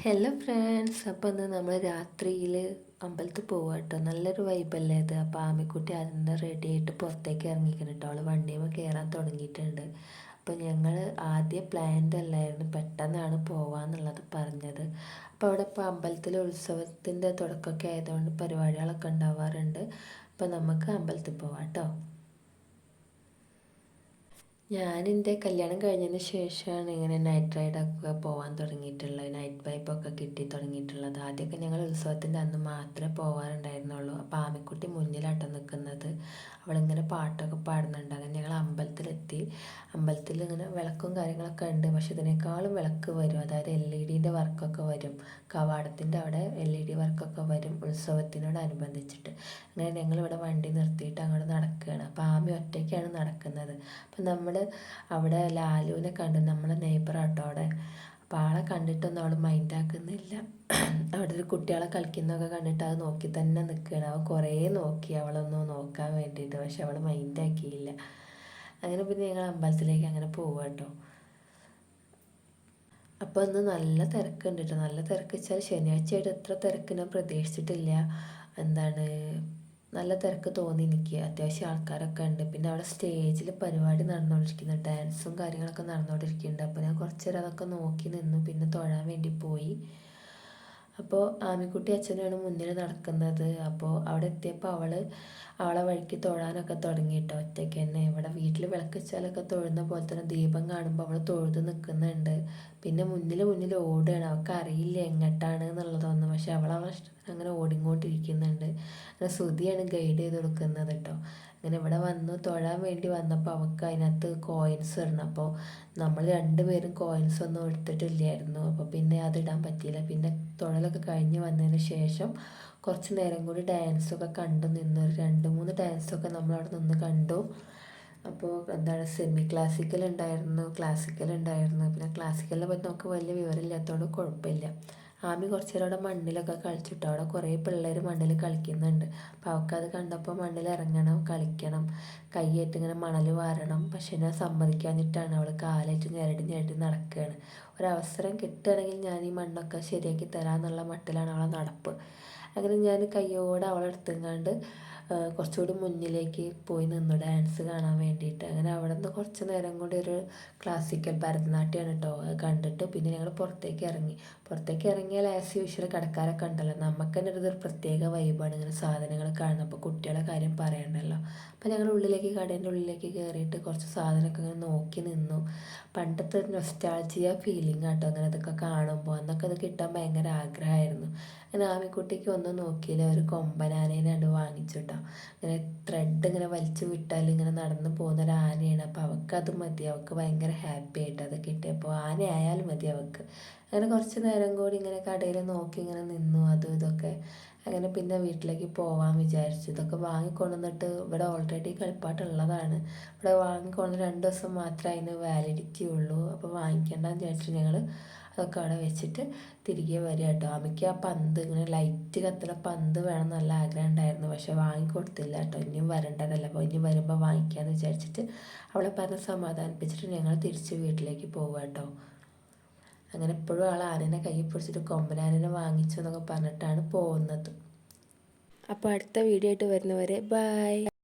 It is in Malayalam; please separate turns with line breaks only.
ഹലോ ഫ്രണ്ട്സ്, അപ്പോൾ ഇന്ന് നമ്മൾ രാത്രിയിൽ അമ്പലത്തിൽ പോവുക കേട്ടോ. നല്ലൊരു വൈബല്ലേ അത്. അപ്പോൾ ആമിക്കുട്ടി അതിൻ്റെ റെഡി ആയിട്ട് പുറത്തേക്ക് ഇറങ്ങിക്കണം കേട്ടോ. അവൾ വണ്ടിയുമ്പോൾ കയറാൻ തുടങ്ങിയിട്ടുണ്ട്. അപ്പോൾ ഞങ്ങൾ ആദ്യം പ്ലാൻഡ് അല്ലായിരുന്നു, പെട്ടെന്നാണ് പോവാന്നുള്ളത് പറഞ്ഞത്. അപ്പോൾ അവിടെ ഇപ്പോൾ അമ്പലത്തിലെ ഉത്സവത്തിൻ്റെ തുടക്കമൊക്കെ ആയതുകൊണ്ട് പരിപാടികളൊക്കെ ഉണ്ടാവാറുണ്ട്. അപ്പോൾ നമുക്ക് അമ്പലത്തിൽ പോവാം കേട്ടോ. ഞാനെൻ്റെ കല്യാണം കഴിഞ്ഞതിന് ശേഷമാണ് ഇങ്ങനെ നൈറ്റ് റൈഡൊക്കെ പോകാൻ തുടങ്ങിയിട്ടുള്ളത്, നൈറ്റ് വൈബൊക്കെ കിട്ടി തുടങ്ങിയിട്ടുള്ളത്. ആദ്യമൊക്കെ ഞങ്ങൾ ഉത്സവത്തിൻ്റെ അന്ന് മാത്രമേ പോകാറുണ്ടായിരുന്നുള്ളൂ. അപ്പോൾ ആമിക്കുട്ടി മുന്നിലാട്ടോ നിൽക്കുന്നത്. അവളിങ്ങനെ പാട്ടൊക്കെ പാടുന്നുണ്ട്. അങ്ങനെ ഞങ്ങൾ അമ്പലത്തിലെത്തി. അമ്പലത്തിൽ ഇങ്ങനെ വിളക്കും കാര്യങ്ങളൊക്കെ ഉണ്ട്. പക്ഷെ ഇതിനേക്കാളും വിളക്ക് വരും, അതായത് LED വർക്കൊക്കെ വരും. കവാടത്തിൻ്റെ അവിടെ LED വർക്കൊക്കെ വരും ഉത്സവത്തിനോടനുബന്ധിച്ചിട്ട്. അങ്ങനെ ഞങ്ങളിവിടെ വണ്ടി നിർത്തിയിട്ട് അങ്ങോട്ട് നടക്കുകയാണ്. അപ്പോൾ ആമി ഒറ്റയ്ക്കാണ് നടക്കുന്നത്. അപ്പം നമ്മൾ അവിടെ ലാലുവിനെ കണ്ടു, നമ്മളെ നെയ്ബറാട്ടോ അവിടെ. അപ്പോൾ ആളെ കണ്ടിട്ടൊന്നും അവൾ മൈൻഡാക്കുന്നില്ല. അവിടെ ഒരു കുട്ടികളെ കളിക്കുന്നതൊക്കെ കണ്ടിട്ട് അത് നോക്കി തന്നെ നിൽക്കുകയാണ്. അവൾ കുറേ നോക്കി അവളൊന്ന് നോക്കാൻ വേണ്ടിയിട്ട്, പക്ഷെ അവൾ മൈൻഡാക്കിയില്ല. അങ്ങനെ പിന്നെ ഞങ്ങൾ അമ്പലത്തിലേക്ക് അങ്ങനെ പോവുക കേട്ടോ. അപ്പോൾ ഇന്ന് നല്ല തിരക്കുണ്ട് കേട്ടോ. നല്ല തിരക്ക് വെച്ചാൽ ശനിയാഴ്ചയായിട്ട് എത്ര തിരക്ക് ഞാൻ പ്രതീക്ഷിച്ചിട്ടില്ല. എന്താണ്, നല്ല തിരക്ക് തോന്നി എനിക്ക്. അത്യാവശ്യം ആൾക്കാരൊക്കെ ഉണ്ട്. പിന്നെ അവിടെ സ്റ്റേജിൽ പരിപാടി നടന്നുകൊണ്ടിരിക്കുന്നു, ഡാൻസും കാര്യങ്ങളൊക്കെ നടന്നുകൊണ്ടിരിക്കുന്നുണ്ട്. അപ്പോൾ ഞാൻ കുറച്ച് നേരം അതൊക്കെ നോക്കി നിന്നു. പിന്നെ തൊഴാൻ വേണ്ടി പോയി. അപ്പോൾ ആമിക്കുട്ടി അച്ഛനാണ് മുന്നിൽ നടക്കുന്നത്. അപ്പോൾ അവിടെ എത്തിയപ്പോൾ അവളെ വഴിക്ക് തൊഴാനൊക്കെ തുടങ്ങി കേട്ടോ, ഒറ്റയ്ക്ക് തന്നെ. ഇവിടെ വീട്ടിൽ വിളക്ക് വെച്ചാലൊക്കെ തൊഴുന്ന പോലെ തന്നെ ദീപം കാണുമ്പോൾ അവൾ തൊഴുത് നിൽക്കുന്നുണ്ട്. പിന്നെ മുന്നിൽ ഓടുകയാണ്. അവൾക്ക് അറിയില്ല എങ്ങോട്ടാണ് എന്നുള്ളതൊന്നും, പക്ഷെ അവളെ ഇഷ്ടത്തിന് അങ്ങനെ ഓടിക്കൊണ്ടിരിക്കുന്നുണ്ട്. അങ്ങനെ ശ്രുതിയാണ് ഗൈഡ് ചെയ്ത് കൊടുക്കുന്നത് കേട്ടോ. അങ്ങനെ ഇവിടെ വന്നു തൊഴാൻ വേണ്ടി വന്നപ്പോൾ അവൾക്ക് അതിനകത്ത് കോയിൻസ് ഇടണം. അപ്പോൾ നമ്മൾ രണ്ടുപേരും കോയിൻസ് ഒന്നും എടുത്തിട്ടില്ലായിരുന്നു. അപ്പോൾ പിന്നെ അതിടാൻ പറ്റിയില്ല. പിന്നെ തൊഴലൊക്കെ കഴിഞ്ഞ് വന്നതിന് ശേഷം കുറച്ച് നേരം കൂടി ഡാൻസൊക്കെ കണ്ടു നിന്നു. ഒരു 2-3 ഡാൻസൊക്കെ നമ്മളവിടെ നിന്ന് കണ്ടു. അപ്പോൾ എന്താണ്, സെമി ക്ലാസിക്കൽ ഉണ്ടായിരുന്നു, ക്ലാസിക്കൽ ഉണ്ടായിരുന്നു. പിന്നെ ക്ലാസിക്കലിനെ പറ്റി നമുക്ക് വലിയ വിവരമില്ലാത്തതുകൊണ്ട് കുഴപ്പമില്ല. ആമി കുറച്ച് നേരം അവിടെ മണ്ണിലൊക്കെ കളിച്ചിട്ടോ. അവിടെ കുറേ പിള്ളേർ മണ്ണിൽ കളിക്കുന്നുണ്ട്. അപ്പോൾ അവൾക്കത് കണ്ടപ്പോൾ മണ്ണിൽ ഇറങ്ങണം, കളിക്കണം, കൈയേറ്റ് ഇങ്ങനെ മണൽ വാരണം. പക്ഷെ ഞാൻ സമ്മതിക്കാഞ്ഞിട്ടാണ് അവൾ കാലേറ്റ് ഞെരടി നടക്കുകയാണ്. ഒരവസരം കിട്ടുകയാണെങ്കിൽ ഞാൻ ഈ മണ്ണൊക്കെ ശരിയാക്കി തരാമെന്നുള്ള മട്ടിലാണ് അവളെ നടപ്പ്. അങ്ങനെ ഞാൻ കയ്യോടെ അവളെ എടുത്തുങ്ങാണ്ട് കുറച്ചുകൂടി മുന്നിലേക്ക് പോയി നിന്നു ഡാൻസ് കാണാൻ വേണ്ടിയിട്ട്. അങ്ങനെ അവിടെ നിന്ന് കുറച്ച് നേരം കൂടി ഒരു ക്ലാസിക്കൽ ഭരതനാട്യമാണ് കേട്ടോ. അത് കണ്ടിട്ട് പിന്നെ ഞങ്ങൾ പുറത്തേക്ക് ഇറങ്ങിയാൽ ആസ് യൂഷ്വൽ കടക്കാരൊക്കെ ഉണ്ടല്ലോ, നമുക്ക് തന്നെ ഇതൊരു പ്രത്യേക വൈബാണ് ഇങ്ങനെ സാധനങ്ങൾ കാണുന്നത്. അപ്പോൾ കുട്ടികളെ കാര്യം പറയണ്ടല്ലോ. അപ്പോൾ ഞങ്ങൾ കടേൻ്റെ ഉള്ളിലേക്ക് കയറിയിട്ട് കുറച്ച് സാധനമൊക്കെ ഇങ്ങനെ നോക്കി നിന്നു. പണ്ടത്തെ ഒരു നൊസ്റ്റാൾജിയ ഫീലിംഗ് ആട്ടോ അങ്ങനെ അതൊക്കെ കാണുമ്പോൾ. അന്നൊക്കെ അത് കിട്ടാൻ ഭയങ്കര ആഗ്രഹമായിരുന്നു. അങ്ങനെ ആമിക്കുട്ടിക്ക് ഒന്നും നോക്കിയില്ല, ഒരു കൊമ്പനാനേനെ അത് വാങ്ങിച്ചു കേട്ടോ. ഇങ്ങനെ ത്രെഡ് ഇങ്ങനെ വലിച്ചു വിട്ടാൽ ഇങ്ങനെ നടന്നു പോകുന്ന ഒരു ആനയാണ്. അപ്പോൾ അവൾക്ക് മതി. അവൾക്ക് ഭയങ്കര ഹാപ്പി ആയിട്ട് അത് കിട്ടിയപ്പോൾ. ആനയായാലും മതി അവൾക്ക്. അങ്ങനെ കുറച്ച് നേരം കൂടി ഇങ്ങനെ കടയിൽ നോക്കി ഇങ്ങനെ നിന്നു, അതും ഇതൊക്കെ. അങ്ങനെ പിന്നെ വീട്ടിലേക്ക് പോകാൻ വിചാരിച്ചു. ഇതൊക്കെ വാങ്ങിക്കൊണ്ടുവന്നിട്ട് ഇവിടെ ഓൾറെഡി കളിപ്പാട്ടുള്ളതാണ്. ഇവിടെ വാങ്ങിക്കൊണ്ട് 2 ദിവസം മാത്രമേ അതിന് വാലിഡിറ്റി ഉള്ളൂ. അപ്പോൾ വാങ്ങിക്കേണ്ടെന്ന് വിചാരിച്ചു ഞങ്ങൾ അതൊക്കെ അവിടെ വെച്ചിട്ട് തിരികെ വരിക കേട്ടോ. അമ്മയ്ക്ക് ആ പന്ത് ഇങ്ങനെ ലൈറ്റ് കത്തുന്ന പന്ത് വേണം നല്ല ആഗ്രഹം ഉണ്ടായിരുന്നു. പക്ഷെ വാങ്ങിക്കൊടുത്തില്ല കേട്ടോ. ഇനിയും വരേണ്ടതല്ല, അപ്പോൾ ഇനി വരുമ്പോൾ വാങ്ങിക്കാമെന്ന് വിചാരിച്ചിട്ട് അവളെ പറഞ്ഞ് സമാധാനിപ്പിച്ചിട്ട് ഞങ്ങൾ തിരിച്ച് വീട്ടിലേക്ക് പോവുക കേട്ടോ. അങ്ങനെ എപ്പോഴും ആൾ ആനേനെ കയ്യിൽ പിടിച്ചിട്ട് കൊമ്പനാനേനെ വാങ്ങിച്ചു എന്നൊക്കെ പറഞ്ഞിട്ടാണ് പോകുന്നത്. അപ്പോൾ അടുത്ത വീഡിയോ ആയിട്ട് വരുന്നവരെ ബൈ.